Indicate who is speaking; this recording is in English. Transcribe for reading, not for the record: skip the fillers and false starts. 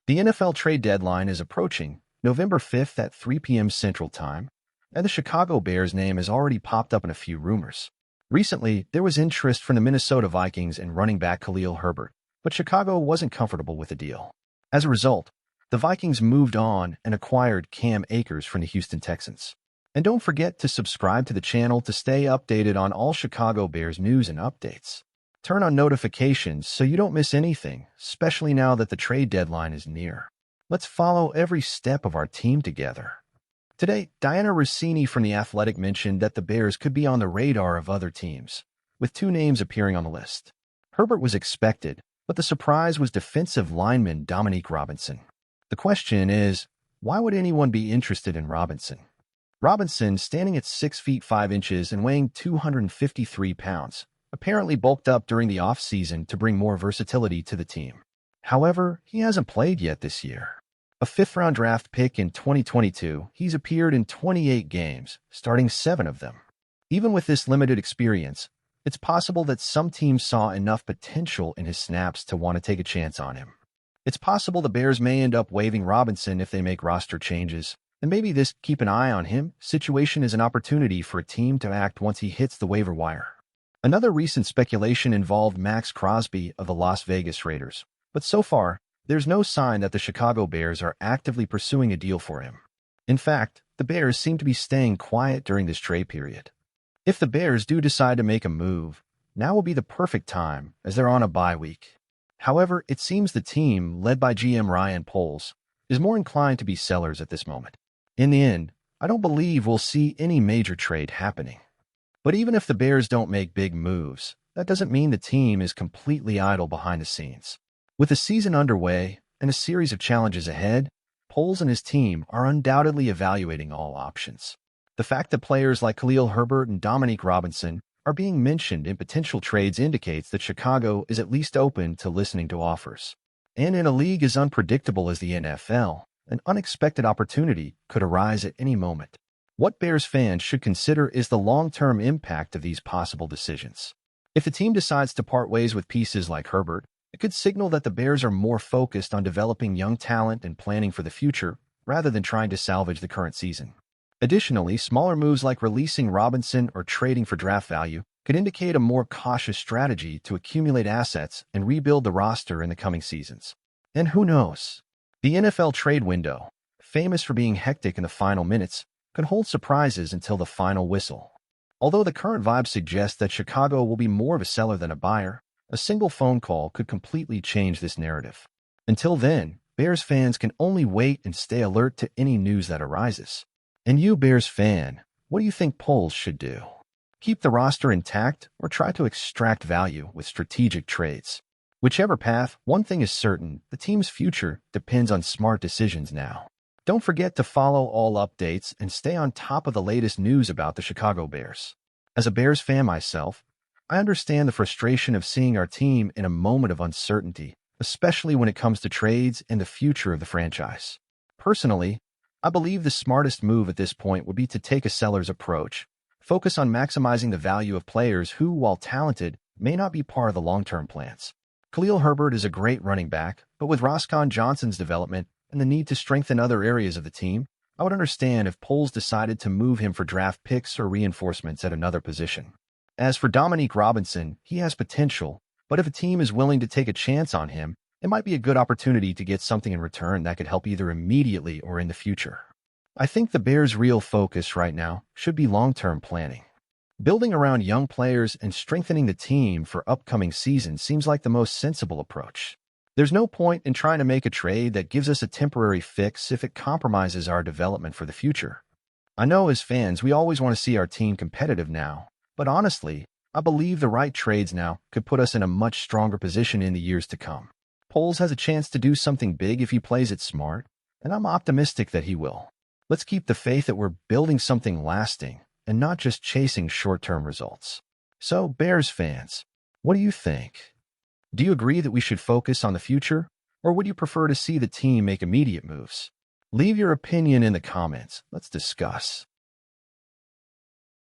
Speaker 1: The NFL trade deadline is approaching, November 5th at 3 p.m. Central Time, and the Chicago Bears name has already popped up in a few rumors. Recently, there was interest from the Minnesota Vikings in running back Khalil Herbert, but Chicago wasn't comfortable with the deal. As a result, the Vikings moved on and acquired Cam Akers from the Houston Texans. And don't forget to subscribe to the channel to stay updated on all Chicago Bears news and updates. Turn on notifications so you don't miss anything, especially now that the trade deadline is near. Let's follow every step of our team together. Today, Diana Rossini from The Athletic mentioned that the Bears could be on the radar of other teams, with two names appearing on the list. Herbert was expected, but the surprise was defensive lineman Dominique Robinson. The question is, why would anyone be interested in Robinson? Robinson, standing at 6 feet 5 inches and weighing 253 pounds, apparently bulked up during the offseason to bring more versatility to the team. However, he hasn't played yet this year. A fifth-round draft pick in 2022, he's appeared in 28 games, starting 7 of them. Even with this limited experience, it's possible that some teams saw enough potential in his snaps to want to take a chance on him. It's possible the Bears may end up waiving Robinson if they make roster changes, and maybe this keep an eye on him situation is an opportunity for a team to act once he hits the waiver wire. Another recent speculation involved Max Crosby of the Las Vegas Raiders, but so far, there's no sign that the Chicago Bears are actively pursuing a deal for him. In fact, the Bears seem to be staying quiet during this trade period. If the Bears do decide to make a move, now will be the perfect time as they're on a bye week. However, it seems the team, led by GM Ryan Poles, is more inclined to be sellers at this moment. In the end, I don't believe we'll see any major trade happening. But even if the Bears don't make big moves, that doesn't mean the team is completely idle behind the scenes. With the season underway and a series of challenges ahead, Poles and his team are undoubtedly evaluating all options. The fact that players like Khalil Herbert and Dominique Robinson are being mentioned in potential trades indicates that Chicago is at least open to listening to offers. And in a league as unpredictable as the NFL, an unexpected opportunity could arise at any moment. What Bears fans should consider is the long-term impact of these possible decisions. If the team decides to part ways with pieces like Herbert, it could signal that the Bears are more focused on developing young talent and planning for the future rather than trying to salvage the current season. Additionally, smaller moves like releasing Robinson or trading for draft value could indicate a more cautious strategy to accumulate assets and rebuild the roster in the coming seasons. And who knows? The NFL trade window, famous for being hectic in the final minutes, could hold surprises until the final whistle. Although the current vibe suggests that Chicago will be more of a seller than a buyer, a single phone call could completely change this narrative. Until then, Bears fans can only wait and stay alert to any news that arises. And you, Bears fan, what do you think Poles should do? Keep the roster intact or try to extract value with strategic trades? Whichever path, one thing is certain, the team's future depends on smart decisions now. Don't forget to follow all updates and stay on top of the latest news about the Chicago Bears. As a Bears fan myself, I understand the frustration of seeing our team in a moment of uncertainty, especially when it comes to trades and the future of the franchise. Personally, I believe the smartest move at this point would be to take a seller's approach, focus on maximizing the value of players who, while talented, may not be part of the long-term plans. Khalil Herbert is a great running back, but with Roscoe Johnson's development and the need to strengthen other areas of the team, I would understand if Poles decided to move him for draft picks or reinforcements at another position. As for Dominique Robinson, he has potential, but if a team is willing to take a chance on him, it might be a good opportunity to get something in return that could help either immediately or in the future. I think the Bears' real focus right now should be long-term planning. Building around young players and strengthening the team for upcoming seasons seems like the most sensible approach. There's no point in trying to make a trade that gives us a temporary fix if it compromises our development for the future. I know as fans we always want to see our team competitive now, but honestly, I believe the right trades now could put us in a much stronger position in the years to come. Poles has a chance to do something big if he plays it smart, and I'm optimistic that he will. Let's keep the faith that we're building something lasting and not just chasing short-term results. So, Bears fans, what do you think? Do you agree that we should focus on the future, or would you prefer to see the team make immediate moves? Leave your opinion in the comments. Let's discuss.